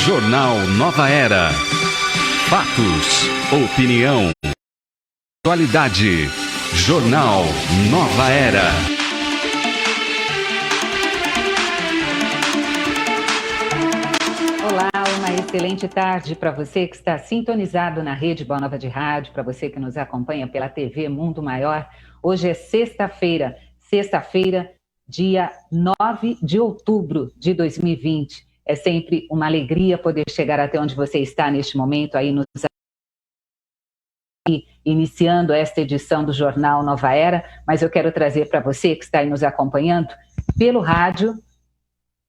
Jornal Nova Era. Fatos, opinião, atualidade. Jornal Nova Era. Olá, uma excelente tarde para você que está sintonizado na Rede Boa Nova de Rádio, para você que nos acompanha pela TV Mundo Maior. Hoje é sexta-feira, dia 9 de outubro de 2020. É sempre uma alegria poder chegar até onde você está neste momento, aí nos iniciando esta edição do Jornal Nova Era, mas eu quero trazer para você que está aí nos acompanhando pelo rádio.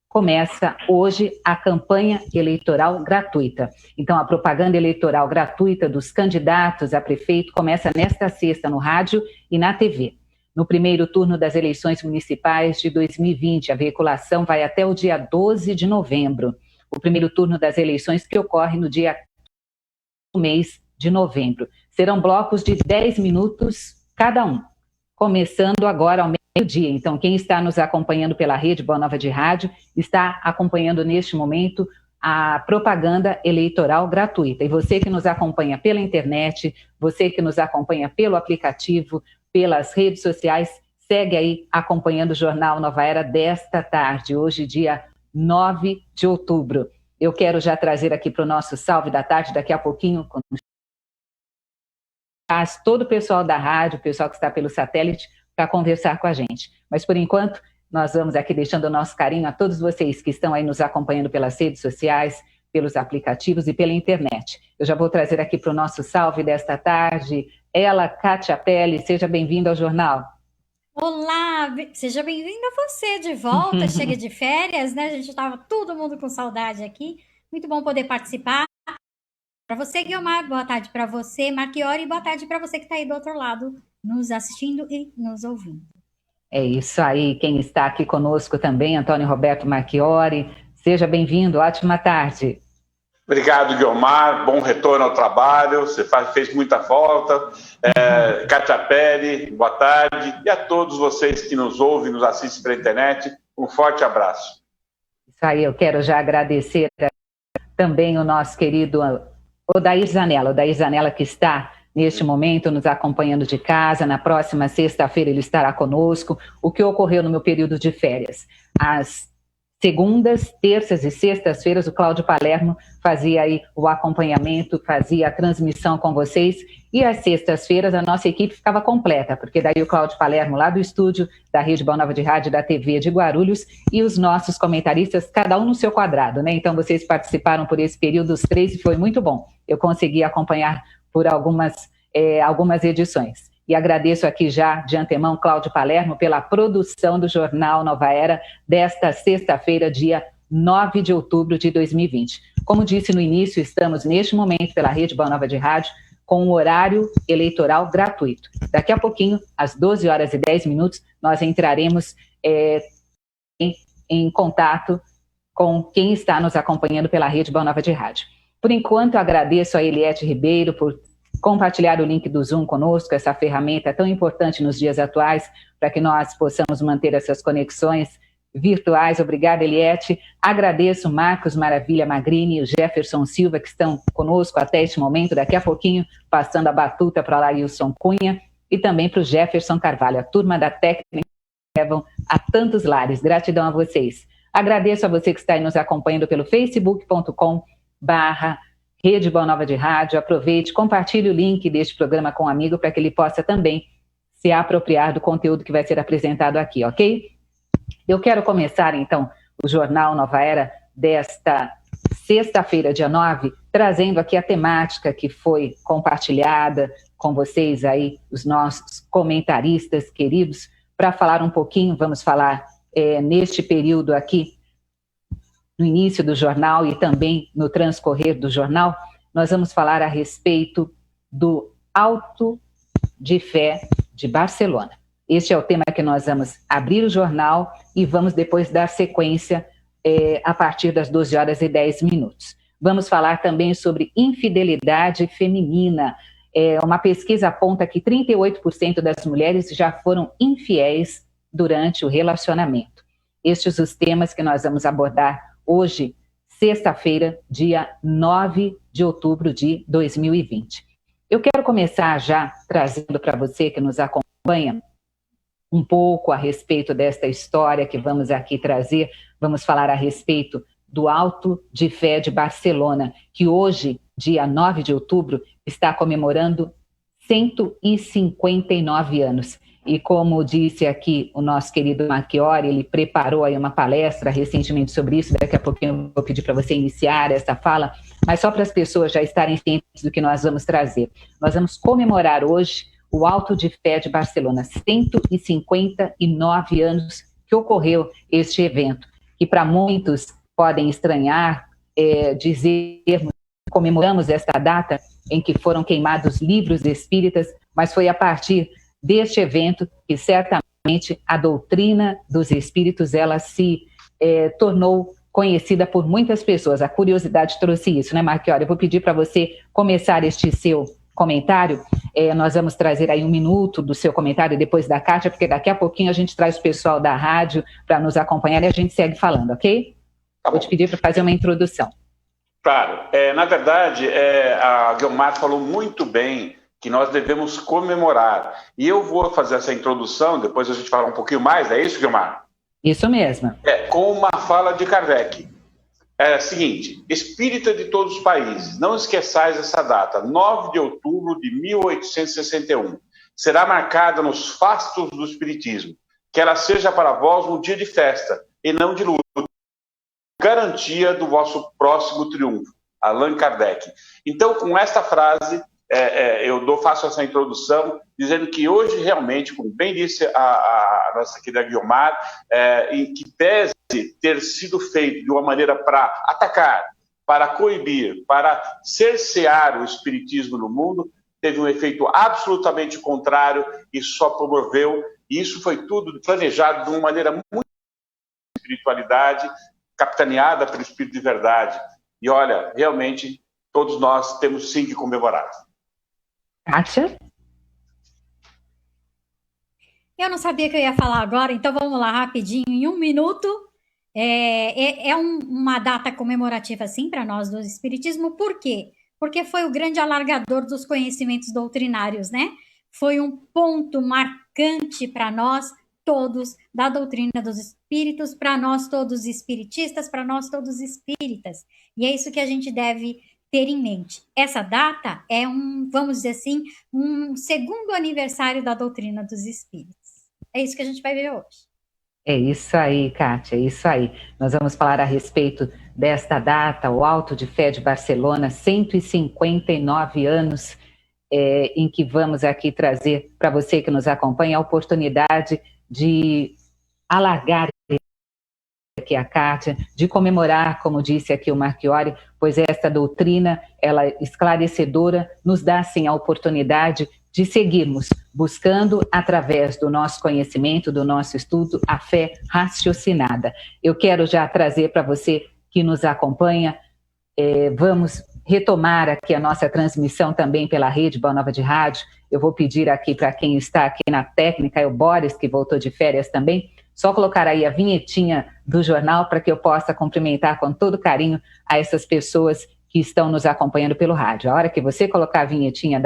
Começa hoje a campanha eleitoral gratuita. Então, a propaganda eleitoral gratuita dos candidatos a prefeito começa nesta sexta no rádio e na TV. No primeiro turno das eleições municipais de 2020, a veiculação vai até o dia 12 de novembro. O primeiro turno das eleições que ocorre no dia do mês de novembro. Serão blocos de 10 minutos cada um, começando agora ao meio-dia. Então, quem está nos acompanhando pela Rede Boa Nova de Rádio está acompanhando neste momento a propaganda eleitoral gratuita. E você que nos acompanha pela internet, você que nos acompanha pelo aplicativo, pelas redes sociais, segue aí acompanhando o Jornal Nova Era desta tarde, hoje dia 9 de outubro. Eu quero já trazer aqui para o nosso salve da tarde, daqui a pouquinho, todo o pessoal da rádio, o pessoal que está pelo satélite, para conversar com a gente. Mas, por enquanto, nós vamos aqui deixando o nosso carinho a todos vocês que estão aí nos acompanhando pelas redes sociais, pelos aplicativos e pela internet. Eu já vou trazer aqui para o nosso salve desta tarde, ela, Kátia Pelle, seja bem-vinda ao jornal. Olá, seja bem-vinda você de volta, chega de férias, né? A gente estava todo mundo com saudade aqui. Muito bom poder participar. Para você, Guilmar, boa tarde para você, Marchiori, e boa tarde para você que está aí do outro lado, nos assistindo e nos ouvindo. É isso aí, quem está aqui conosco também, Antônio Roberto Marchiori, seja bem-vindo, ótima tarde. Obrigado, Guilmar, bom retorno ao trabalho, você fez muita falta. Kátia Pelle, boa tarde, e a todos vocês que nos ouvem, nos assistem pela internet, um forte abraço. Isso aí, eu quero já agradecer também o nosso querido Odair Zanella, que está neste momento nos acompanhando de casa. Na próxima sexta-feira ele estará conosco. O que ocorreu no meu período de férias? Às segundas, terças e sextas-feiras, o Cláudio Palermo fazia aí o acompanhamento, fazia a transmissão com vocês, e às sextas-feiras a nossa equipe ficava completa, porque daí o Cláudio Palermo lá do estúdio da Rede Boa Nova de Rádio, da TV de Guarulhos, e os nossos comentaristas, cada um no seu quadrado, né? Então vocês participaram por esse período, os três, e foi muito bom. Eu consegui acompanhar por algumas edições. E agradeço aqui já, de antemão, Cláudio Palermo, pela produção do Jornal Nova Era desta sexta-feira, dia 9 de outubro de 2020. Como disse no início, estamos neste momento pela Rede Boa Nova de Rádio com um horário eleitoral gratuito. Daqui a pouquinho, às 12 horas e 10 minutos, nós entraremos em contato com quem está nos acompanhando pela Rede Boa Nova de Rádio. Por enquanto, agradeço a Eliette Ribeiro por compartilhar o link do Zoom conosco, essa ferramenta tão importante nos dias atuais, para que nós possamos manter essas conexões virtuais. Obrigada, Eliette. Agradeço Marcos Maravilha Magrini e o Jefferson Silva, que estão conosco até este momento, daqui a pouquinho, passando a batuta para Lailson Cunha, e também para o Jefferson Carvalho, a turma da técnica que levam a tantos lares. Gratidão a vocês. Agradeço a você que está aí nos acompanhando pelo facebook.com/Rede Boa Nova de Rádio. Aproveite, compartilhe o link deste programa com um amigo para que ele possa também se apropriar do conteúdo que vai ser apresentado aqui, ok? Eu quero começar, então, o Jornal Nova Era desta sexta-feira, dia 9, trazendo aqui a temática que foi compartilhada com vocês aí, os nossos comentaristas queridos, para falar um pouquinho, vamos falar neste período aqui, no início do jornal e também no transcorrer do jornal, nós vamos falar a respeito do Auto de Fé de Barcelona. Este é o tema que nós vamos abrir o jornal e vamos depois dar sequência a partir das 12 horas e 10 minutos. Vamos falar também sobre infidelidade feminina. Uma pesquisa aponta que 38% das mulheres já foram infiéis durante o relacionamento. Estes os temas que nós vamos abordar hoje, sexta-feira, dia 9 de outubro de 2020. Eu quero começar já trazendo para você que nos acompanha um pouco a respeito desta história que vamos aqui trazer. Vamos falar a respeito do Alto de Fé de Barcelona, que hoje, dia 9 de outubro, está comemorando 159 anos. E como disse aqui o nosso querido Marchiori, ele preparou aí uma palestra recentemente sobre isso, daqui a pouquinho eu vou pedir para você iniciar essa fala, mas só para as pessoas já estarem cientes do que nós vamos trazer. Nós vamos comemorar hoje o Alto de Fé de Barcelona, 159 anos que ocorreu este evento, que para muitos podem estranhar, dizermos, comemoramos esta data em que foram queimados livros espíritas, mas foi a partir deste evento que certamente a doutrina dos espíritos ela se tornou conhecida por muitas pessoas. A curiosidade trouxe isso, né, Marchiori? Eu vou pedir para você começar este seu comentário. Nós vamos trazer aí 1 minuto do seu comentário depois da Kátia, porque daqui a pouquinho a gente traz o pessoal da rádio para nos acompanhar e a gente segue falando, ok? Tá, vou te pedir para fazer uma introdução. Claro. Na verdade, a Guiomar falou muito bem que nós devemos comemorar. E eu vou fazer essa introdução, depois a gente fala um pouquinho mais, é isso, Guiomar? Isso mesmo. Com uma fala de Kardec. É a seguinte: espírita de todos os países, não esqueçais essa data, 9 de outubro de 1861. Será marcada nos fastos do espiritismo. Que ela seja para vós um dia de festa e não de luto. Garantia do vosso próximo triunfo. Allan Kardec. Então, com esta frase, eu faço essa introdução, dizendo que hoje realmente, como bem disse a nossa querida Guiomar, em que pese ter sido feito de uma maneira para atacar, para coibir, para cercear o espiritismo no mundo, teve um efeito absolutamente contrário e só promoveu, e isso foi tudo planejado de uma maneira muito espiritualidade, capitaneada pelo Espírito de Verdade. E olha, realmente, todos nós temos sim que comemorar. Kátia? Eu não sabia que eu ia falar agora, então vamos lá rapidinho, em 1 minuto. Uma data comemorativa, sim, para nós do Espiritismo. Por quê? Porque foi o grande alargador dos conhecimentos doutrinários, né? Foi um ponto marcante para nós todos da doutrina dos espíritos, para nós todos espiritistas, para nós todos espíritas. E é isso que a gente deve ter em mente. Essa data é vamos dizer assim, um segundo aniversário da doutrina dos espíritos. É isso que a gente vai ver hoje. É isso aí, Kátia, é isso aí. Nós vamos falar a respeito desta data, o Alto de Fé de Barcelona, 159 anos, em que vamos aqui trazer para você que nos acompanha a oportunidade de alargar aqui a Kátia, de comemorar, como disse aqui o Marchiori, pois esta doutrina, ela esclarecedora, nos dá sim a oportunidade de seguirmos buscando, através do nosso conhecimento, do nosso estudo, a fé raciocinada. Eu quero já trazer para você que nos acompanha, vamos retomar aqui a nossa transmissão também pela rede Boa Nova de Rádio. Eu vou pedir aqui para quem está aqui na técnica, é o Boris, que voltou de férias também, só colocar aí a vinhetinha do jornal para que eu possa cumprimentar com todo carinho a essas pessoas que estão nos acompanhando pelo rádio. A hora que você colocar a vinhetinha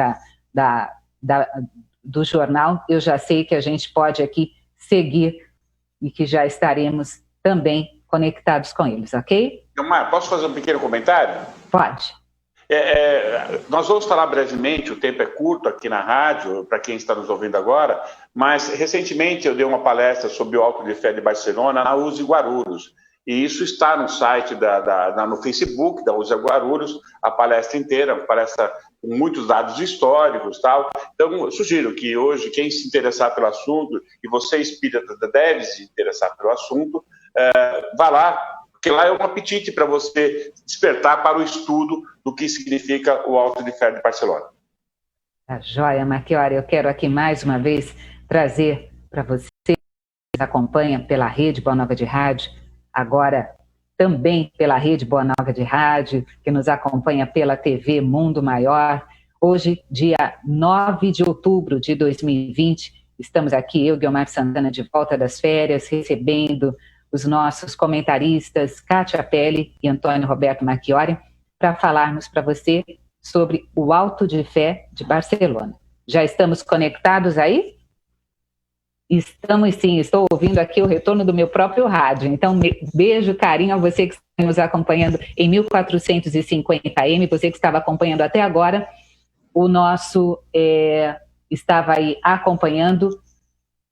do jornal, eu já sei que a gente pode aqui seguir e que já estaremos também conectados com eles, ok? Guiomar, posso fazer um pequeno comentário? Pode. Nós vamos falar brevemente, o tempo é curto aqui na rádio, para quem está nos ouvindo agora, mas recentemente eu dei uma palestra sobre o Alto de Fé de Barcelona na USE Guarulhos, e isso está no site, no Facebook da USE Guarulhos, a palestra inteira, uma palestra com muitos dados históricos e tal. Então, eu sugiro que hoje, quem se interessar pelo assunto, e você espírita deve se interessar pelo assunto, vá lá, porque lá é um apetite para você despertar para o estudo do que significa o Alto de Fé de Barcelona. Tá joia, Marchiori. Eu quero aqui mais uma vez trazer para você que nos acompanha pela rede Boa Nova de Rádio, agora também pela rede Boa Nova de Rádio, que nos acompanha pela TV Mundo Maior. Hoje, dia 9 de outubro de 2020, estamos aqui, eu, Guiomar Santana, de volta das férias, recebendo os nossos comentaristas Kátia Pelli e Antônio Roberto Marchiori para falarmos para você sobre o Alto de Fé de Barcelona. Já estamos conectados aí? Estamos sim, estou ouvindo aqui o retorno do meu próprio rádio. Então, beijo, carinho a você que está nos acompanhando em 1450M, você que estava acompanhando até agora, o nosso estava aí acompanhando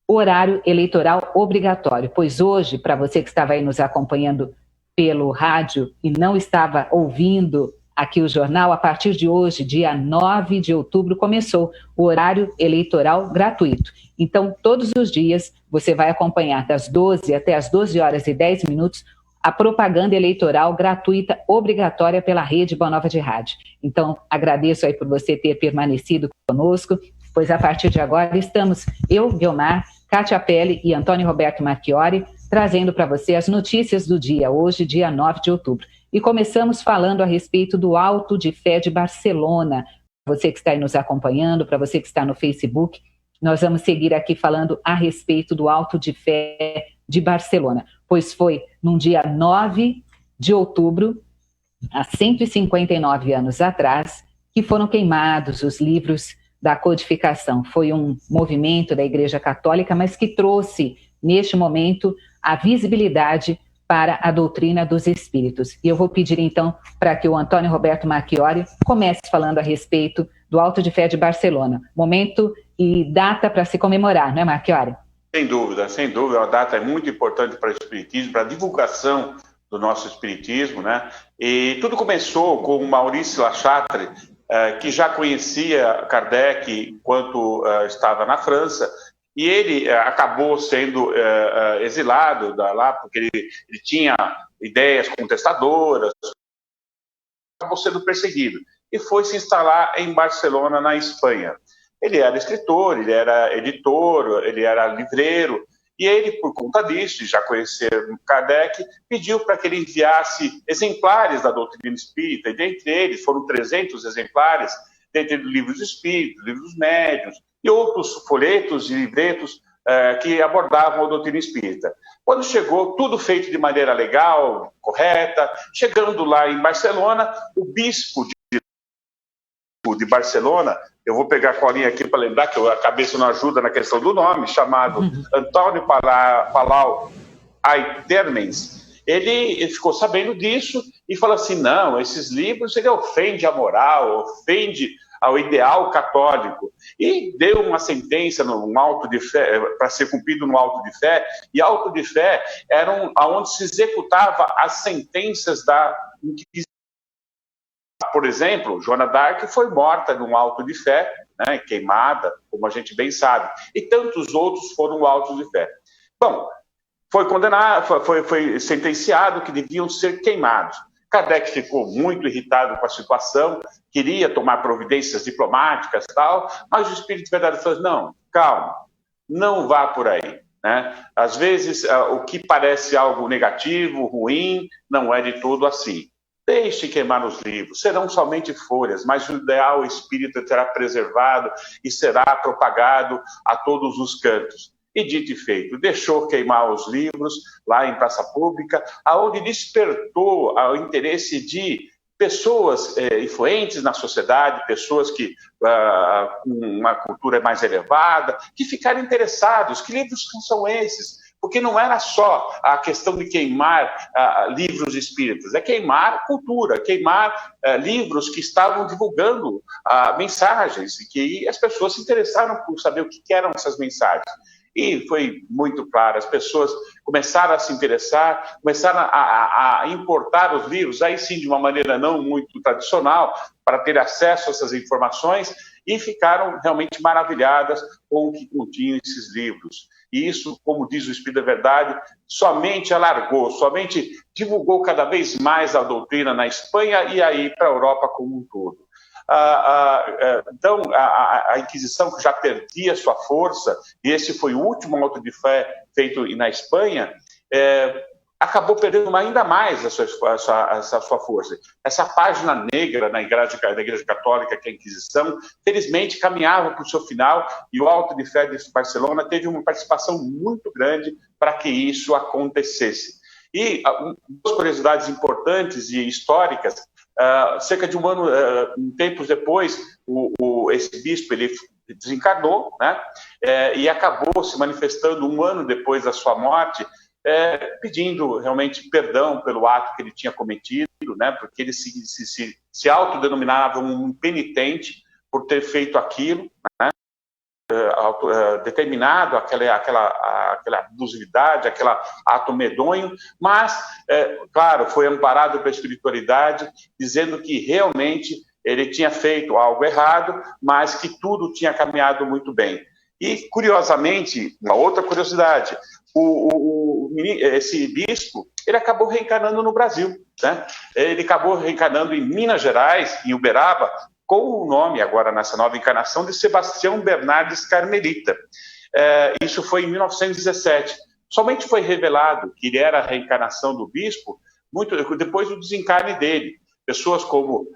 horário eleitoral obrigatório, pois hoje, para você que estava aí nos acompanhando pelo rádio e não estava ouvindo aqui o jornal, a partir de hoje, dia 9 de outubro, começou o horário eleitoral gratuito. Então, todos os dias, você vai acompanhar das 12 até as 12 horas e 10 minutos a propaganda eleitoral gratuita obrigatória pela Rede Boa Nova de Rádio. Então, agradeço aí por você ter permanecido conosco, pois a partir de agora estamos eu, Guiomar, Kátia Pelli e Antônio Roberto Marchiori, trazendo para você as notícias do dia, hoje, dia 9 de outubro. E começamos falando a respeito do Alto de Fé de Barcelona. Você que está aí nos acompanhando, para você que está no Facebook, nós vamos seguir aqui falando a respeito do Alto de Fé de Barcelona, pois foi num dia 9 de outubro, há 159 anos atrás, que foram queimados os livros da codificação. Foi um movimento da Igreja Católica, mas que trouxe, neste momento, a visibilidade para a doutrina dos espíritos. E eu vou pedir, então, para que o Antônio Roberto Marchiori comece falando a respeito do Alto de Fé de Barcelona. Momento e data para se comemorar, não é, Marchiori? Sem dúvida, sem dúvida. A data é muito importante para o espiritismo, para a divulgação do nosso espiritismo, né? E tudo começou com Maurice Lachatre, que já conhecia Kardec enquanto estava na França, e ele acabou sendo exilado lá, porque ele tinha ideias contestadoras, acabou sendo perseguido, e foi se instalar em Barcelona, na Espanha. Ele era escritor, ele era editor, ele era livreiro, e ele, por conta disso, já conhecer Kardec, pediu para que ele enviasse exemplares da doutrina espírita, e dentre eles foram 300 exemplares, dentre livros espíritos, livros médiuns, e outros folhetos e livretos que abordavam a doutrina espírita. Quando chegou, tudo feito de maneira legal, correta, chegando lá em Barcelona, o bispo de Barcelona, eu vou pegar a colinha aqui para lembrar que a cabeça não ajuda na questão do nome, chamado Antônio Palau Aytermens, ele ficou sabendo disso e falou assim, não, esses livros ele ofende a moral, ofende ao ideal católico, e deu uma sentença num auto de fé, para ser cumprido no auto de fé, e auto de fé era onde se executava as sentenças da Inquisição. Por exemplo, Joana d'Arc foi morta num auto de fé, né, queimada, como a gente bem sabe, e tantos outros foram autos de fé. Bom, foi condenado, foi sentenciado que deviam ser queimados. Kardec ficou muito irritado com a situação, queria tomar providências diplomáticas e tal, mas o Espírito Verdadeiro falou, não, calma, não vá por aí. Né? Às vezes, o que parece algo negativo, ruim, não é de todo assim. Deixe queimar os livros, serão somente folhas, mas o ideal espírita será preservado e será propagado a todos os cantos. E dito e feito, deixou queimar os livros lá em praça pública, aonde despertou o interesse de pessoas influentes na sociedade, pessoas que com uma cultura mais elevada, que ficaram interessados. Que livros são esses? Porque não era só a questão de queimar livros espíritas, é queimar cultura, queimar livros que estavam divulgando mensagens, e que as pessoas se interessaram por saber o que eram essas mensagens. E foi muito claro, as pessoas começaram a se interessar, começaram a importar os livros, aí sim de uma maneira não muito tradicional, para ter acesso a essas informações, e ficaram realmente maravilhadas com o que continham esses livros. E isso, como diz o Espírito da Verdade, somente alargou, somente divulgou cada vez mais a doutrina na Espanha e aí para a Europa como um todo. Então, a Inquisição, que já perdia sua força, e esse foi o último auto de fé feito na Espanha, acabou perdendo ainda mais essa sua força. Essa página negra na Igreja Católica, que é a Inquisição, felizmente caminhava para o seu final, e o Auto de Fé de Barcelona teve uma participação muito grande para que isso acontecesse. E duas curiosidades importantes e históricas: cerca de um ano, tempos depois, esse bispo ele desencarnou, né? E acabou se manifestando um ano depois da sua morte, pedindo realmente perdão pelo ato que ele tinha cometido, né? Porque ele se autodenominava um penitente por ter feito aquilo, né? Determinado aquela abusividade, aquele ato medonho, mas, claro, foi amparado pela espiritualidade, dizendo que realmente ele tinha feito algo errado, mas que tudo tinha caminhado muito bem. E, curiosamente, uma outra curiosidade, esse bispo, ele acabou reencarnando no Brasil, né? Ele acabou reencarnando em Minas Gerais, em Uberaba, com o nome, agora nessa nova encarnação, de Sebastião Bernardes Carmelita. Isso foi em 1917. Somente foi revelado que ele era a reencarnação do bispo muito depois do desencarne dele. Pessoas como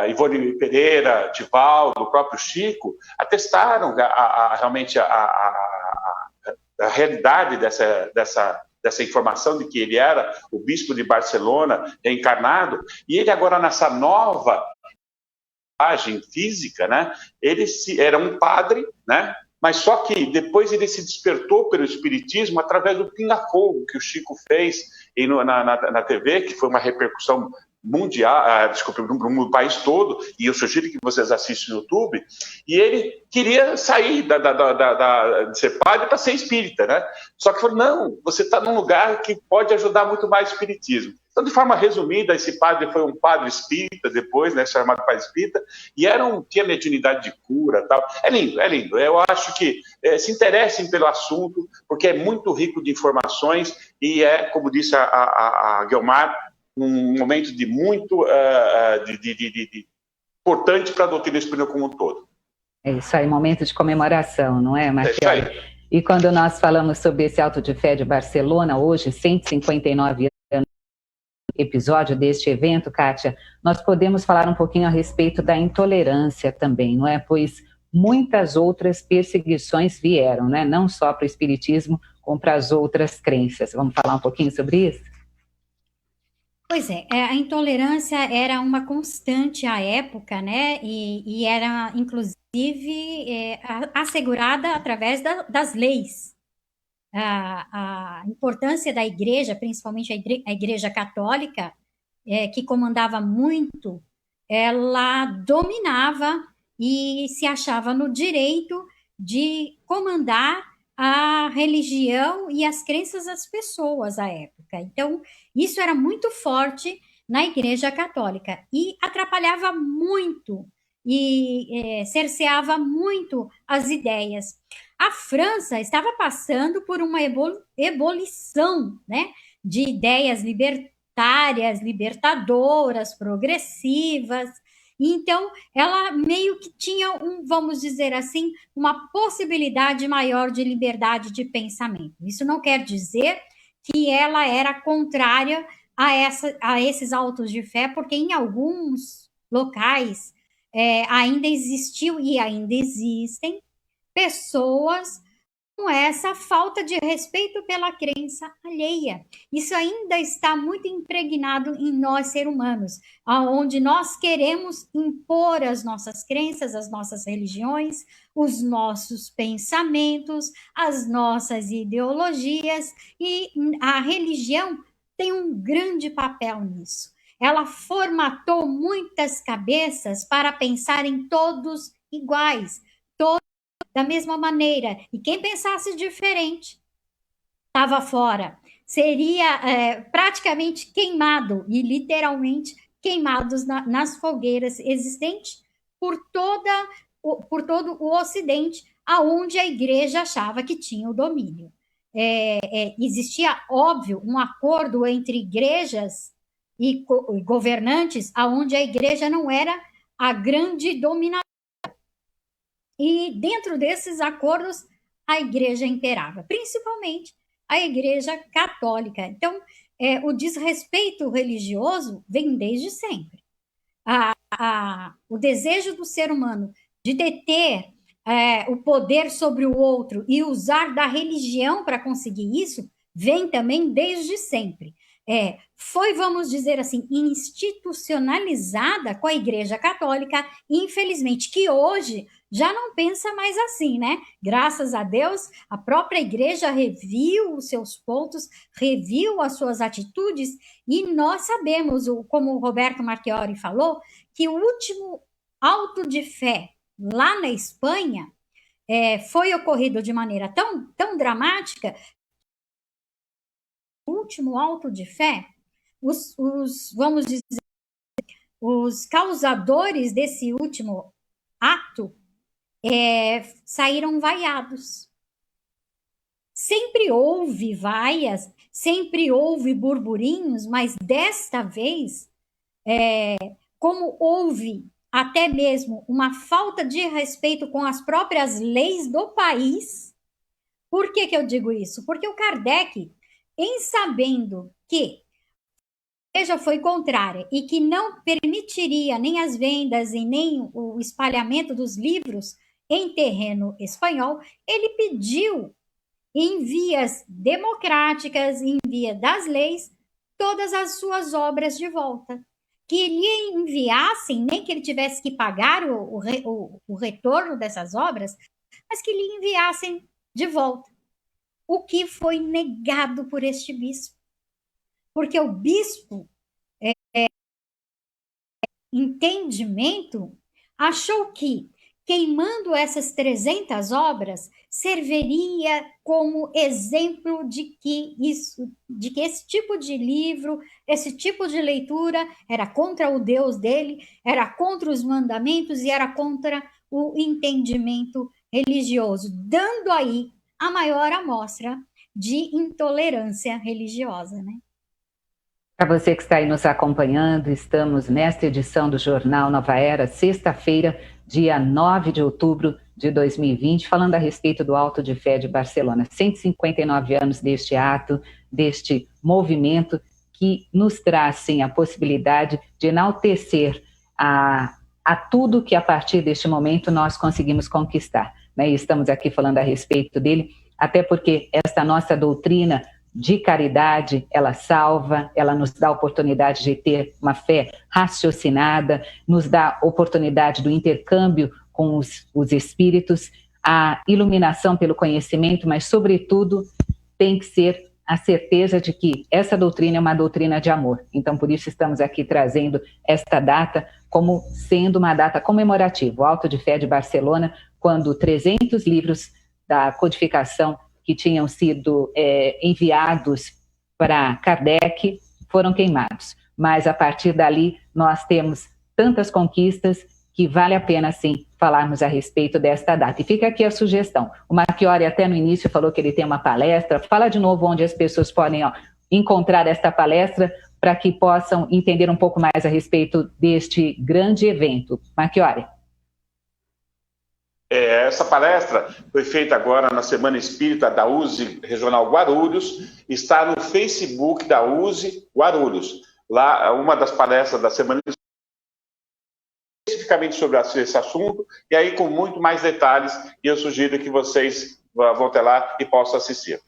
Ivone Pereira, Divaldo, o próprio Chico, atestaram realmente a realidade dessa informação de que ele era o bispo de Barcelona reencarnado, e ele agora nessa nova física, né? Ele era um padre, né? Mas só que depois ele se despertou pelo espiritismo através do Pinga-Fogo que o Chico fez na TV, que foi uma repercussão mundial, no país todo, e eu sugiro que vocês assistam no YouTube, e ele queria sair de ser padre para ser espírita, né? Só que falou, não, você está num lugar que pode ajudar muito mais o espiritismo. Então, de forma resumida, esse padre foi um padre espírita depois, né, chamado padre espírita, e tinha mediunidade de cura, tal. É lindo. Eu acho que se interessem pelo assunto, porque é muito rico de informações e como disse a Guiomar, um momento de muito importante para a doutrina espírita como um todo. É isso aí, momento de comemoração, não é, Marcelo? É isso aí. E quando nós falamos sobre esse Auto de Fé de Barcelona, hoje, 159 anos, episódio deste evento, Kátia, nós podemos falar um pouquinho a respeito da intolerância também, não é? Pois muitas outras perseguições vieram, né? Não só para o espiritismo, como para as outras crenças. Vamos falar um pouquinho sobre isso? Pois é, a intolerância era uma constante à época, né? E era, inclusive, assegurada através das leis. A importância da igreja, principalmente a igreja católica, que comandava muito, ela dominava e se achava no direito de comandar a religião e as crenças das pessoas à época. Então, isso era muito forte na Igreja Católica e atrapalhava muito e cerceava muito as ideias. A França estava passando por uma ebulição, né, de ideias libertárias, libertadoras, progressivas. Então, ela meio que tinha, vamos dizer assim, uma possibilidade maior de liberdade de pensamento. Isso não quer dizer que ela era contrária a esses autos de fé, porque em alguns locais ainda existiu e ainda existem pessoas com essa falta de respeito pela crença alheia. Isso ainda está muito impregnado em nós, seres humanos, onde nós queremos impor as nossas crenças, as nossas religiões, os nossos pensamentos, as nossas ideologias, e a religião tem um grande papel nisso. Ela formatou muitas cabeças para pensarem todos iguais, da mesma maneira, e quem pensasse diferente estava fora, seria praticamente queimado, e literalmente queimados nas fogueiras existentes por todo o Ocidente, aonde a igreja achava que tinha o domínio. Existia, óbvio, um acordo entre igrejas e governantes, aonde a igreja não era a grande dominadora. E dentro desses acordos, a igreja imperava, principalmente a igreja católica. Então, o desrespeito religioso vem desde sempre. O desejo do ser humano de deter o poder sobre o outro e usar da religião para conseguir isso vem também desde sempre. Foi, vamos dizer assim, institucionalizada com a Igreja Católica, infelizmente, que hoje já não pensa mais assim, né? Graças a Deus, a própria Igreja reviu os seus pontos, reviu as suas atitudes, e nós sabemos, como o Roberto Marchiori falou, que o último auto de fé lá na Espanha foi ocorrido de maneira tão dramática. O último auto de fé, vamos dizer, os causadores desse último ato saíram vaiados. Sempre houve vaias, sempre houve burburinhos, mas desta vez, como houve até mesmo uma falta de respeito com as próprias leis do país. Por que eu digo isso? Porque o Kardec, em sabendo que a igreja foi contrária e que não permitiria nem as vendas e nem o espalhamento dos livros em terreno espanhol, ele pediu, em vias democráticas, em via das leis, todas as suas obras de volta. Que lhe enviassem, nem que ele tivesse que pagar o retorno dessas obras, mas que lhe enviassem de volta. O que foi negado por este bispo. Porque o bispo, entendimento, achou que queimando essas 300 obras serviria como exemplo de que esse tipo de livro, esse tipo de leitura era contra o Deus dele, era contra os mandamentos e era contra o entendimento religioso, dando aí a maior amostra de intolerância religiosa, né? Para você que está aí nos acompanhando, estamos nesta edição do Jornal Nova Era, sexta-feira, dia 9 de outubro de 2020, falando a respeito do Auto de Fé de Barcelona. 159 anos deste ato, deste movimento que nos traz, sim, a possibilidade de enaltecer a tudo que a partir deste momento nós conseguimos conquistar, né? E estamos aqui falando a respeito dele, até porque esta nossa doutrina de caridade, ela salva, ela nos dá a oportunidade de ter uma fé raciocinada, nos dá a oportunidade do intercâmbio com os espíritos, a iluminação pelo conhecimento, mas, sobretudo, tem que ser a certeza de que essa doutrina é uma doutrina de amor. Então, por isso, estamos aqui trazendo esta data como sendo uma data comemorativa. O Auto de Fé de Barcelona, quando 300 livros da codificação que tinham sido enviados para Kardec foram queimados. Mas, a partir dali, nós temos tantas conquistas que vale a pena, sim, falarmos a respeito desta data. E fica aqui a sugestão. O Marchiori até no início falou que ele tem uma palestra. Fala de novo onde as pessoas podem encontrar esta palestra para que possam entender um pouco mais a respeito deste grande evento. Marchiori. Essa palestra foi feita agora na Semana Espírita da USE Regional Guarulhos, está no Facebook da USE Guarulhos. Lá, uma das palestras da Semana Espírita, especificamente sobre esse assunto, e aí com muito mais detalhes, e eu sugiro que vocês vão até lá e possam assistir.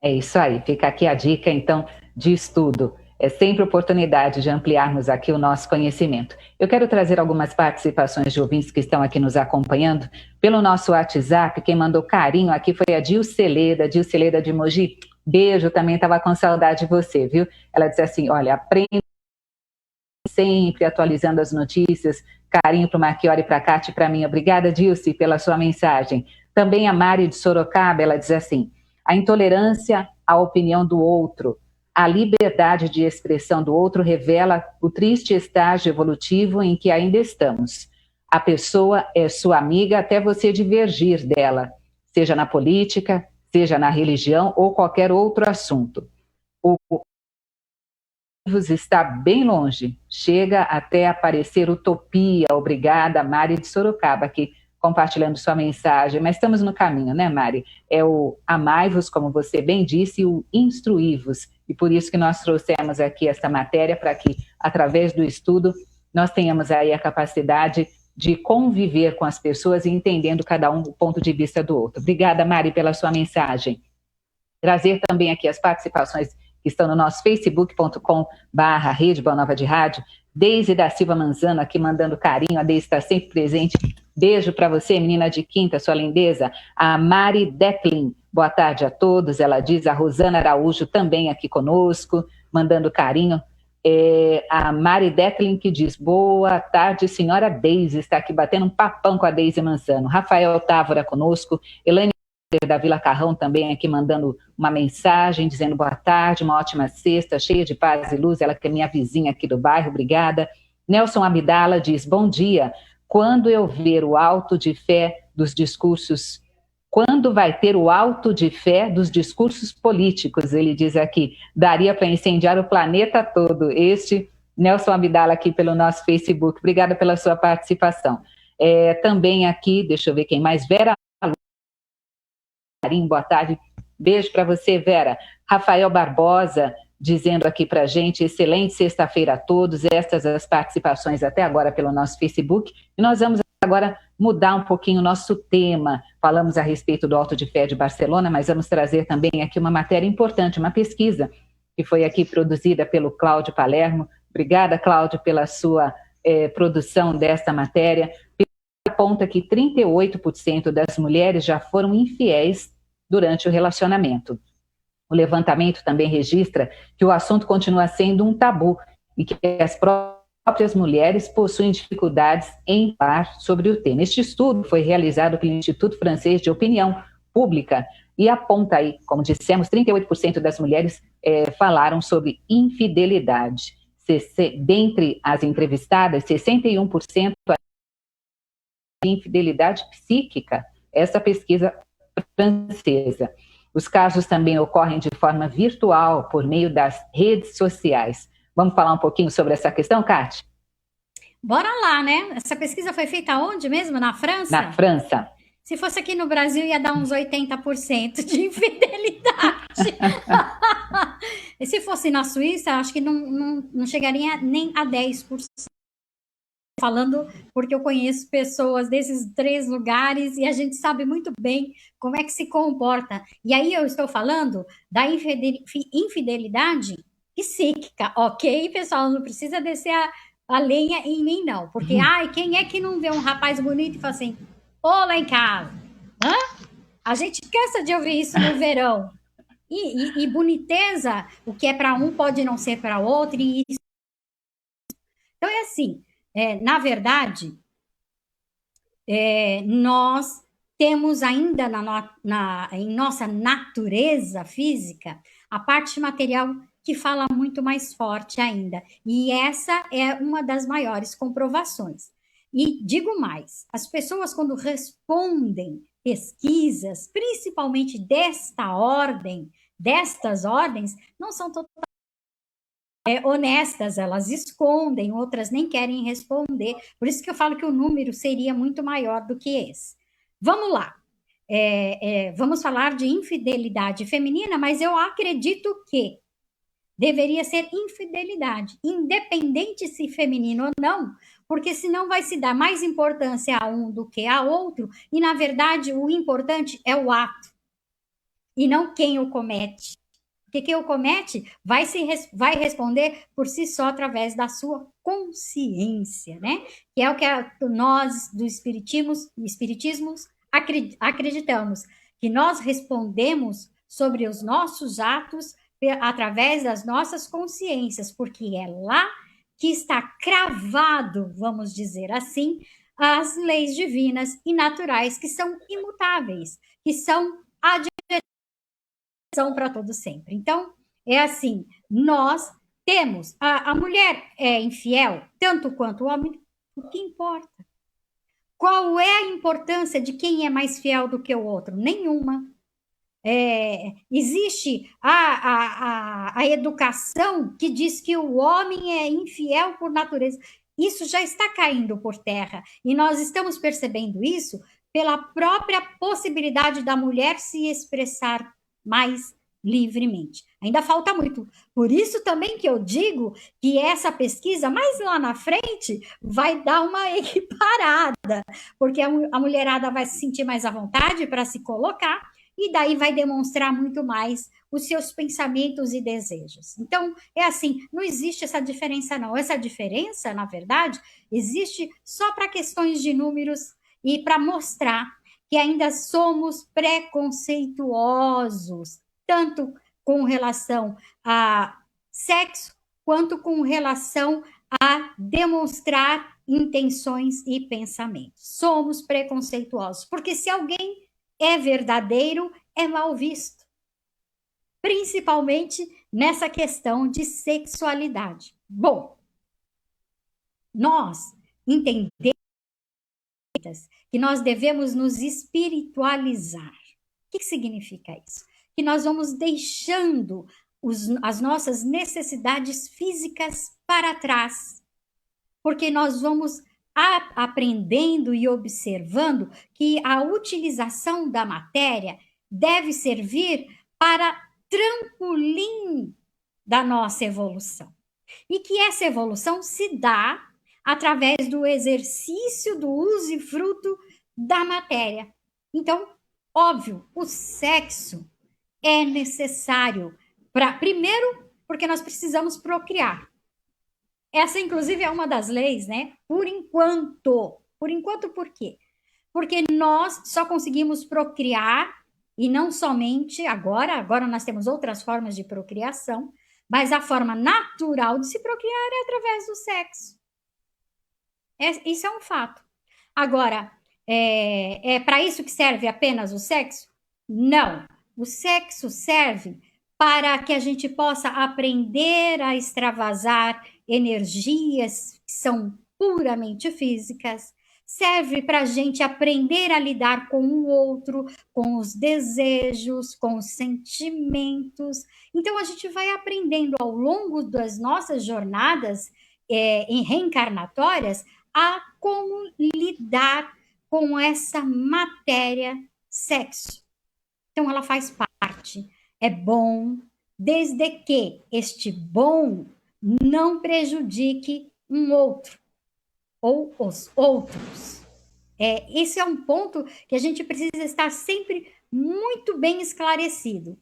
É isso aí, fica aqui a dica, então, de estudo. É sempre oportunidade de ampliarmos aqui o nosso conhecimento. Eu quero trazer algumas participações de ouvintes que estão aqui nos acompanhando. Pelo nosso WhatsApp, quem mandou carinho aqui foi a Dilceleda de Mogi. Beijo, também estava com saudade de você, viu? Ela disse assim, olha, aprenda sempre atualizando as notícias. Carinho para o Marchiori, para a Cátia e para mim. Obrigada, Dilce, pela sua mensagem. Também a Mari de Sorocaba, ela diz assim, a intolerância à opinião do outro, a liberdade de expressão do outro revela o triste estágio evolutivo em que ainda estamos. A pessoa é sua amiga até você divergir dela, seja na política, seja na religião ou qualquer outro assunto. O está bem longe, chega até a parecer utopia. Obrigada, Mari de Sorocaba, aqui compartilhando sua mensagem, mas estamos no caminho, né, Mari? É o amai-vos, como você bem disse, e o instruí-vos. E por isso que nós trouxemos aqui esta matéria, para que, através do estudo, nós tenhamos aí a capacidade de conviver com as pessoas e entendendo cada um o ponto de vista do outro. Obrigada, Mari, pela sua mensagem. Trazer também aqui as participações que estão no nosso facebook.com/Rede Boa Nova de Rádio. Deise da Silva Manzano aqui mandando carinho, a Deise está sempre presente. Beijo para você, menina de quinta, sua lindeza. A Mari Decklin, boa tarde a todos, ela diz. A Rosana Araújo também aqui conosco, mandando carinho. A Mari Decklin que diz, boa tarde, senhora Deise, está aqui batendo um papão com a Deise Manzano. Rafael Távora conosco, Elaine da Vila Carrão também aqui mandando uma mensagem, dizendo boa tarde, uma ótima sexta, cheia de paz e luz, ela que é minha vizinha aqui do bairro, obrigada. Nelson Abdala diz, bom dia, quando eu ver o auto de fé dos discursos, quando vai ter o auto de fé dos discursos políticos, ele diz aqui, daria para incendiar o planeta todo. Este Nelson Abdala aqui pelo nosso Facebook, obrigada pela sua participação. Também aqui, deixa eu ver quem mais, Vera boa tarde, beijo para você, Vera. Rafael Barbosa dizendo aqui para a gente, excelente sexta-feira a todos, estas as participações até agora pelo nosso Facebook, e nós vamos agora mudar um pouquinho o nosso tema, falamos a respeito do Auto de Fé de Barcelona, mas vamos trazer também aqui uma matéria importante, uma pesquisa, que foi aqui produzida pelo Cláudio Palermo, obrigada, Cláudio, pela sua produção desta matéria, aponta que 38% das mulheres já foram infiéis durante o relacionamento. O levantamento também registra que o assunto continua sendo um tabu e que as próprias mulheres possuem dificuldades em falar sobre o tema. Este estudo foi realizado pelo Instituto Francês de Opinião Pública e aponta aí, como dissemos, 38% das mulheres falaram sobre infidelidade. Dentre as entrevistadas, 61% infidelidade psíquica, essa pesquisa francesa. Os casos também ocorrem de forma virtual, por meio das redes sociais. Vamos falar um pouquinho sobre essa questão, Kátia? Bora lá, né? Essa pesquisa foi feita onde mesmo? Na França? Na França. Se fosse aqui no Brasil, ia dar uns 80% de infidelidade. E se fosse na Suíça, acho que não chegaria nem a 10%. Falando porque eu conheço pessoas desses 3 lugares e a gente sabe muito bem como é que se comporta. E aí eu estou falando da infidelidade psíquica, ok, pessoal? Não precisa descer a lenha em mim, não. Porque, quem é que não vê um rapaz bonito e fala assim, ô, lá em casa? Hã? A gente cansa de ouvir isso no verão. E boniteza, o que é para um pode não ser para outro. Então, é assim... na verdade, nós temos ainda em nossa natureza física a parte material que fala muito mais forte ainda. E essa é uma das maiores comprovações. E digo mais, as pessoas quando respondem pesquisas, principalmente destas ordens, não são totalmente honestas, elas escondem, outras nem querem responder. Por isso que eu falo que o número seria muito maior do que esse. Vamos lá. Vamos falar de infidelidade feminina, mas eu acredito que deveria ser infidelidade, independente se feminino ou não, porque senão vai se dar mais importância a um do que a outro, e na verdade o importante é o ato, e não quem o comete. Porque quem o comete vai responder por si só através da sua consciência, né? Que é o que nós do espiritismo acreditamos, que nós respondemos sobre os nossos atos através das nossas consciências, porque é lá que está cravado, vamos dizer assim, as leis divinas e naturais que são imutáveis, que são para todo sempre. Então, é assim, nós temos, a mulher é infiel, tanto quanto o homem, o que importa? Qual é a importância de quem é mais fiel do que o outro? Nenhuma. Existe a educação que diz que o homem é infiel por natureza. isso já está caindo por terra. E nós estamos percebendo isso pela própria possibilidade da mulher se expressar mais livremente. Ainda falta muito. Por isso também que eu digo que essa pesquisa, mais lá na frente, vai dar uma equiparada, porque a mulherada vai se sentir mais à vontade para se colocar, e daí vai demonstrar muito mais os seus pensamentos e desejos. Então, é assim, não existe essa diferença, não. Essa diferença, na verdade, existe só para questões de números e para mostrar que ainda somos preconceituosos, tanto com relação a sexo, quanto com relação a demonstrar intenções e pensamentos. Somos preconceituosos, porque se alguém é verdadeiro, é mal visto. Principalmente nessa questão de sexualidade. Bom, nós entendemos que nós devemos nos espiritualizar. O que significa isso? Que nós vamos deixando as nossas necessidades físicas para trás, porque nós vamos aprendendo e observando que a utilização da matéria deve servir para trampolim da nossa evolução. E que essa evolução se dá através do exercício do uso e fruto da matéria. Então, óbvio, o sexo é necessário primeiro, porque nós precisamos procriar. Essa, inclusive, é uma das leis, né? Por enquanto. Por enquanto, por quê? Porque nós só conseguimos procriar, e não somente agora nós temos outras formas de procriação, mas a forma natural de se procriar é através do sexo. Isso é um fato. Agora, é para isso que serve apenas o sexo? Não. O sexo serve para que a gente possa aprender a extravasar energias que são puramente físicas, serve para a gente aprender a lidar com o outro, com os desejos, com os sentimentos. Então, a gente vai aprendendo ao longo das nossas jornadas reencarnatórias a como lidar com essa matéria sexo. Então, ela faz parte. É bom, desde que este bom não prejudique um outro ou os outros. Esse é um ponto que a gente precisa estar sempre muito bem esclarecido.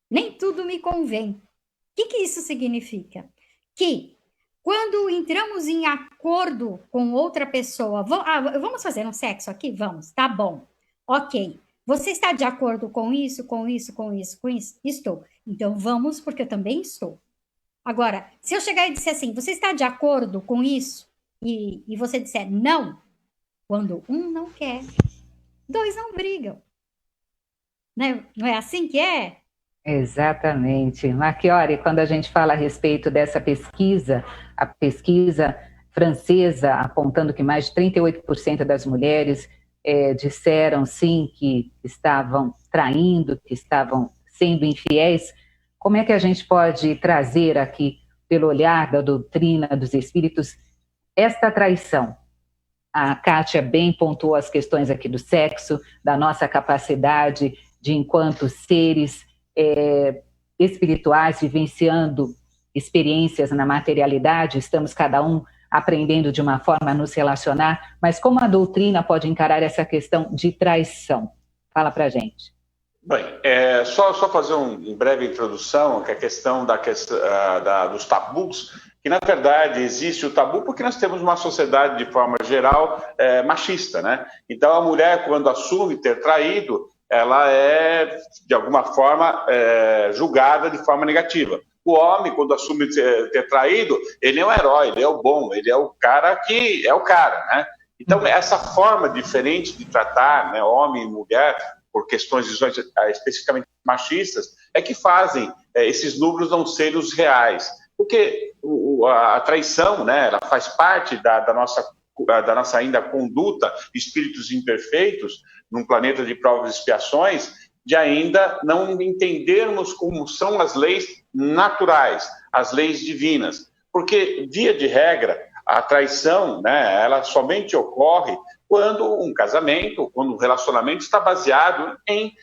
Nem tudo me convém. O que isso significa? Que quando entramos em acordo com outra pessoa, vamos fazer um sexo aqui? Vamos, tá bom. Ok. Você está de acordo com isso, com isso, com isso, com isso? Estou. Então vamos, porque eu também estou. Agora, se eu chegar e disser assim, você está de acordo com isso? E você disser não, quando um não quer, dois não brigam. Não é assim que é? Exatamente. Marchiori, quando a gente fala a respeito dessa pesquisa, a pesquisa francesa apontando que mais de 38% das mulheres disseram sim que estavam traindo, que estavam sendo infiéis, como é que a gente pode trazer aqui, pelo olhar da doutrina dos espíritos, esta traição? A Kátia bem pontuou as questões aqui do sexo, da nossa capacidade de, enquanto seres espirituais, vivenciando experiências na materialidade, estamos cada um aprendendo de uma forma a nos relacionar, mas como a doutrina pode encarar essa questão de traição? Fala pra gente. Bem, só fazer uma breve introdução, que é a questão dos tabus, que na verdade existe o tabu porque nós temos uma sociedade de forma geral machista, né? Então a mulher, quando assume ter traído, ela é de alguma forma julgada de forma negativa. O homem, quando assume ter traído, ele é um herói, ele é o bom, ele é o cara que é o cara, né? Então essa forma diferente de tratar, né, homem e mulher, por questões especificamente machistas, é que fazem esses números não serem os reais. Porque a traição, né, ela faz parte da nossa ainda conduta, espíritos imperfeitos, num planeta de provas e expiações, de ainda não entendermos como são as leis naturais. as leis divinas. Porque, via de regra, a traição, né, ela somente ocorre quando um casamento, quando um relacionamento está baseado em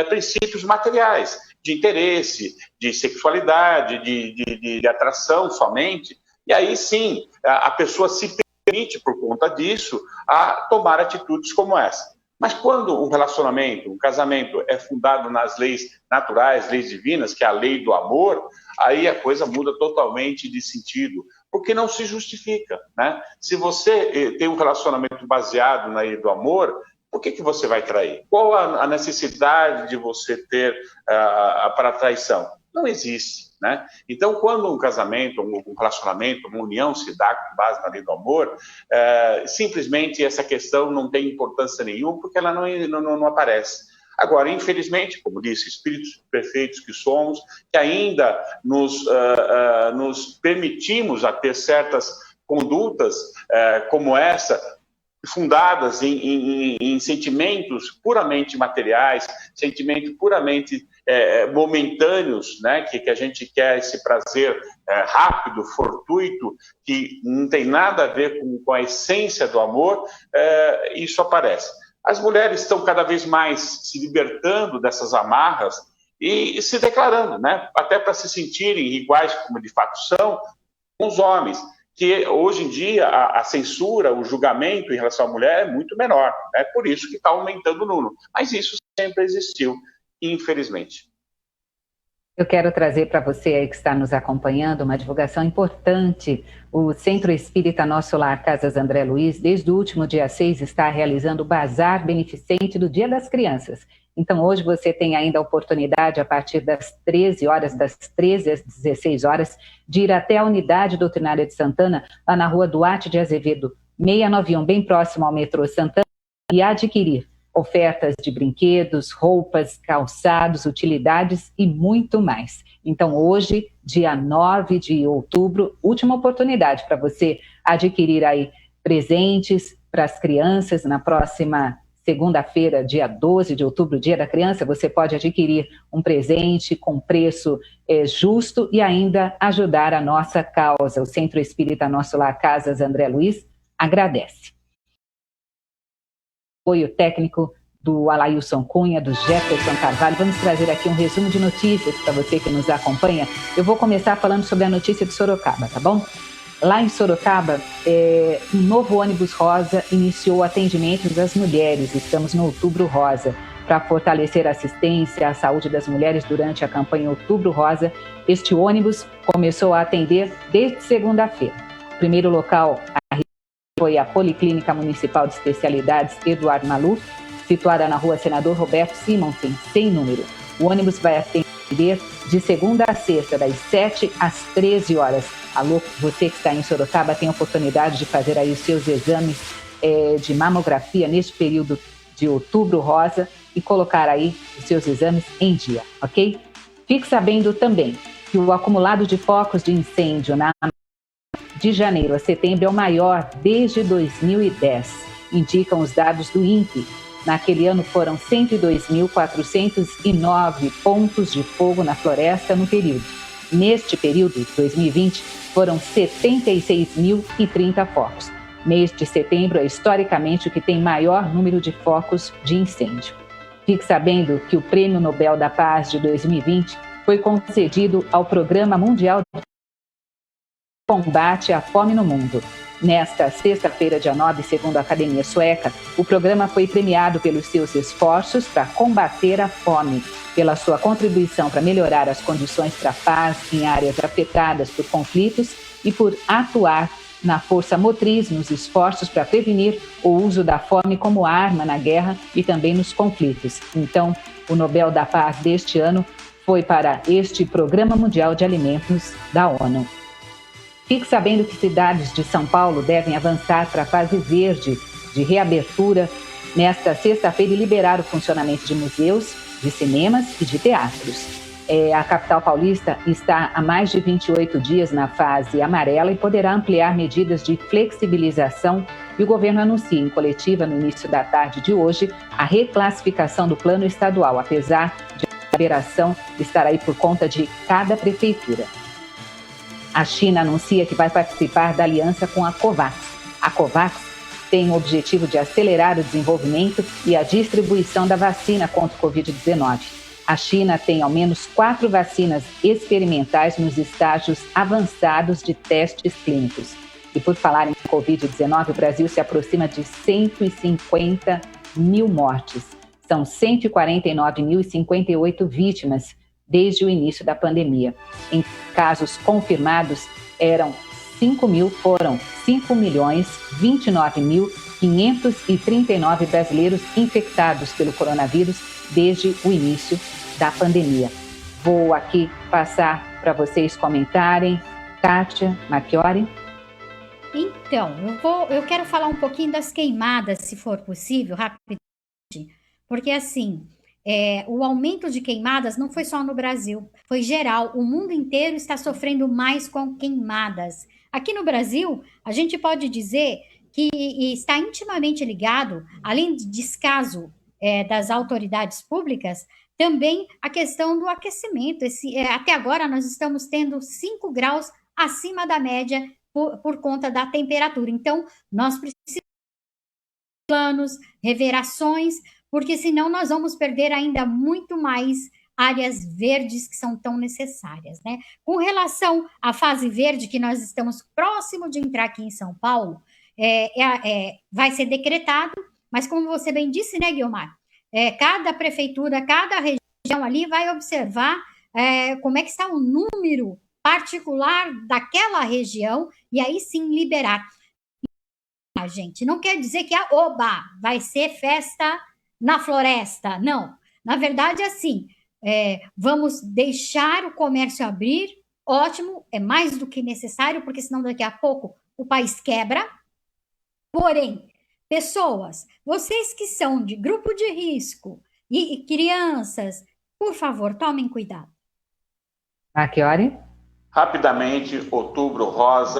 princípios materiais, de interesse, de sexualidade, de atração somente. E aí sim, a pessoa se permite, por conta disso, a tomar atitudes como essa. Mas quando um relacionamento, um casamento é fundado nas leis naturais, leis divinas, que é a lei do amor, aí a coisa muda totalmente de sentido, porque não se justifica, né? Se você tem um relacionamento baseado na lei do amor, por que você vai trair? Qual a necessidade de você ter para a traição? Não existe, né? Então, quando um casamento, um relacionamento, uma união se dá com base na lei do amor, simplesmente essa questão não tem importância nenhuma, porque ela não aparece. Agora, infelizmente, como disse, espíritos perfeitos que somos, que ainda nos permitimos a ter certas condutas como essa, fundadas em sentimentos puramente materiais, sentimentos puramente momentâneos, né, que a gente quer esse prazer rápido, fortuito, que não tem nada a ver com a essência do amor, isso aparece. As mulheres estão cada vez mais se libertando dessas amarras e se declarando, né, até para se sentirem iguais, como de fato são, com os homens. Que hoje em dia a censura, o julgamento em relação à mulher é muito menor. É por isso que está aumentando o número. Mas isso sempre existiu, infelizmente. Eu quero trazer para você aí que está nos acompanhando uma divulgação importante. O Centro Espírita Nosso Lar Casas André Luiz, desde o último dia 6, está realizando o Bazar Beneficente do Dia das Crianças. Então, hoje você tem ainda a oportunidade, a partir das 13 horas, das 13 às 16 horas, de ir até a Unidade Doutrinária de Santana, lá na rua Duarte de Azevedo, 691, bem próximo ao metrô Santana, e adquirir ofertas de brinquedos, roupas, calçados, utilidades e muito mais. Então, hoje, dia 9 de outubro, última oportunidade para você adquirir aí presentes para as crianças. Na próxima segunda-feira, dia 12 de outubro, dia da criança, você pode adquirir um presente com preço justo e ainda ajudar a nossa causa. O Centro Espírita Nosso Lar Casas André Luiz agradece. Apoio técnico do Alailson Cunha, do Jefferson Carvalho. Vamos trazer aqui um resumo de notícias para você que nos acompanha. Eu vou começar falando sobre a notícia de Sorocaba, tá bom? Lá em Sorocaba, um novo ônibus rosa iniciou o atendimento das mulheres. Estamos no Outubro Rosa. Para fortalecer a assistência à saúde das mulheres durante a campanha Outubro Rosa, este ônibus começou a atender desde segunda-feira. O primeiro local foi a Policlínica Municipal de Especialidades Eduardo Maluf, situada na rua Senador Roberto Simonsen, sem número. O ônibus vai atender de segunda a sexta, das 7 às 13 horas. Alô, você que está em Sorocaba tem a oportunidade de fazer aí os seus exames de mamografia neste período de Outubro Rosa e colocar aí os seus exames em dia, ok? Fique sabendo também que o acumulado de focos de incêndio de janeiro a setembro é o maior desde 2010, indicam os dados do INPE. Naquele ano foram 102.409 pontos de fogo na floresta no período. Neste período, 2020, foram 76.030 focos. Mês de setembro é historicamente o que tem maior número de focos de incêndio. Fique sabendo que o Prêmio Nobel da Paz de 2020 foi concedido ao Programa Mundial de Combate à Fome no Mundo. Nesta sexta-feira, dia 9, segundo a Academia Sueca, o programa foi premiado pelos seus esforços para combater a fome, pela sua contribuição para melhorar as condições para a paz em áreas afetadas por conflitos e por atuar na força motriz nos esforços para prevenir o uso da fome como arma na guerra e também nos conflitos. Então, o Nobel da Paz deste ano foi para este Programa Mundial de Alimentos da ONU. Fique sabendo que cidades de São Paulo devem avançar para a fase verde de reabertura nesta sexta-feira e liberar o funcionamento de museus, de cinemas e de teatros. A capital paulista está há mais de 28 dias na fase amarela e poderá ampliar medidas de flexibilização e o governo anuncia em coletiva no início da tarde de hoje a reclassificação do plano estadual, apesar de a liberação estar aí por conta de cada prefeitura. A China anuncia que vai participar da aliança com a COVAX. A COVAX tem o objetivo de acelerar o desenvolvimento e a distribuição da vacina contra o Covid-19. A China tem ao menos 4 vacinas experimentais nos estágios avançados de testes clínicos. E por falar em Covid-19, o Brasil se aproxima de 150 mil mortes. São 149.058 vítimas desde o início da pandemia. Em casos confirmados, foram 5.029.539 brasileiros infectados pelo coronavírus desde o início da pandemia. Vou aqui passar para vocês comentarem. Kátia, Marchiori. Então, eu quero falar um pouquinho das queimadas, se for possível, rapidamente, porque assim, o aumento de queimadas não foi só no Brasil, foi geral. O mundo inteiro está sofrendo mais com queimadas. Aqui no Brasil, a gente pode dizer que está intimamente ligado, além de descaso das autoridades públicas, também a questão do aquecimento. Até agora, nós estamos tendo 5 graus acima da média por conta da temperatura. Então, nós precisamos de planos, rever ações, porque senão nós vamos perder ainda muito mais áreas verdes que são tão necessárias, né? Com relação à fase verde, que nós estamos próximo de entrar aqui em São Paulo, vai ser decretado, mas como você bem disse, né, Guiomar? Cada prefeitura, cada região ali vai observar como é que está o número particular daquela região e aí sim liberar. Gente, não quer dizer que vai ser festa na floresta, não. Na verdade, assim, vamos deixar o comércio abrir, ótimo, é mais do que necessário, porque senão daqui a pouco o país quebra. Porém, pessoas, vocês que são de grupo de risco e crianças, por favor, tomem cuidado. Marchiori? Rapidamente, Outubro Rosa,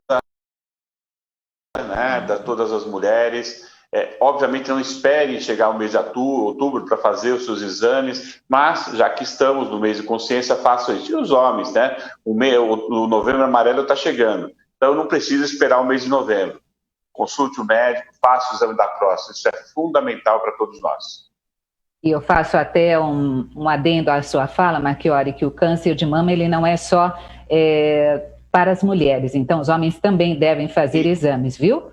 né, de todas as mulheres. Obviamente, não esperem chegar o mês de outubro para fazer os seus exames, mas já que estamos no mês de consciência, façam isso. E os homens, né? O Novembro Amarelo está chegando, então não precisa esperar o mês de novembro. Consulte o médico, faça o exame da próstata, isso é fundamental para todos nós. E eu faço até um adendo à sua fala, Marchiori, que o câncer de mama ele não é só para as mulheres, então os homens também devem fazer exames, viu?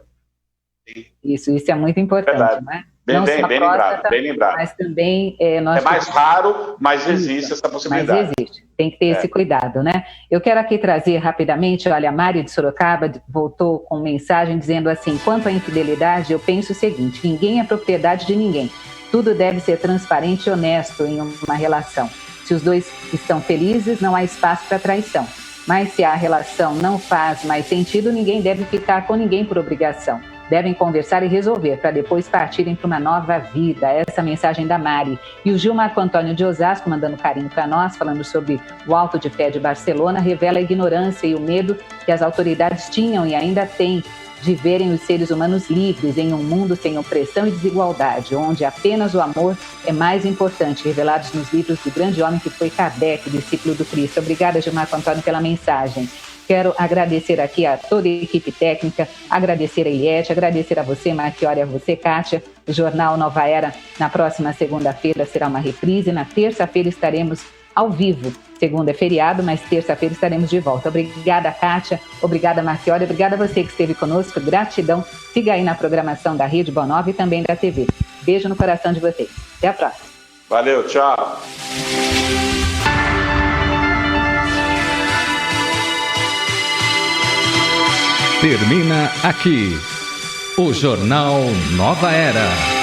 Sim. Isso é muito importante, verdade. Né? Bem lembrado. Mas também nós mais raro, mas existe essa possibilidade. Mas existe, tem que ter esse cuidado, né? Eu quero aqui trazer rapidamente, olha, a Mari de Sorocaba voltou com mensagem dizendo assim: quanto à infidelidade, eu penso o seguinte: ninguém é propriedade de ninguém. Tudo deve ser transparente e honesto em uma relação. Se os dois estão felizes, não há espaço para traição. Mas se a relação não faz mais sentido, ninguém deve ficar com ninguém por obrigação. Devem conversar e resolver, para depois partirem para uma nova vida. Essa mensagem da Mari. E o Gil Marco Antônio de Osasco, mandando carinho para nós, falando sobre o Alto de Fé de Barcelona, revela a ignorância e o medo que as autoridades tinham e ainda têm de verem os seres humanos livres em um mundo sem opressão e desigualdade, onde apenas o amor é mais importante, revelados nos livros do grande homem que foi Kardec, discípulo do Cristo. Obrigada, Gil Marco Antônio, pela mensagem. Quero agradecer aqui a toda a equipe técnica, agradecer a Eliette, agradecer a você, Marchiori, a você, Kátia. O Jornal Nova Era, na próxima segunda-feira, será uma reprise. Na terça-feira estaremos ao vivo. Segunda é feriado, mas terça-feira estaremos de volta. Obrigada, Kátia. Obrigada, Marchiori. Obrigada a você que esteve conosco. Gratidão. Siga aí na programação da Rede Boa Nova e também da TV. Beijo no coração de vocês. Até a próxima. Valeu, tchau. Termina aqui o Jornal Nova Era.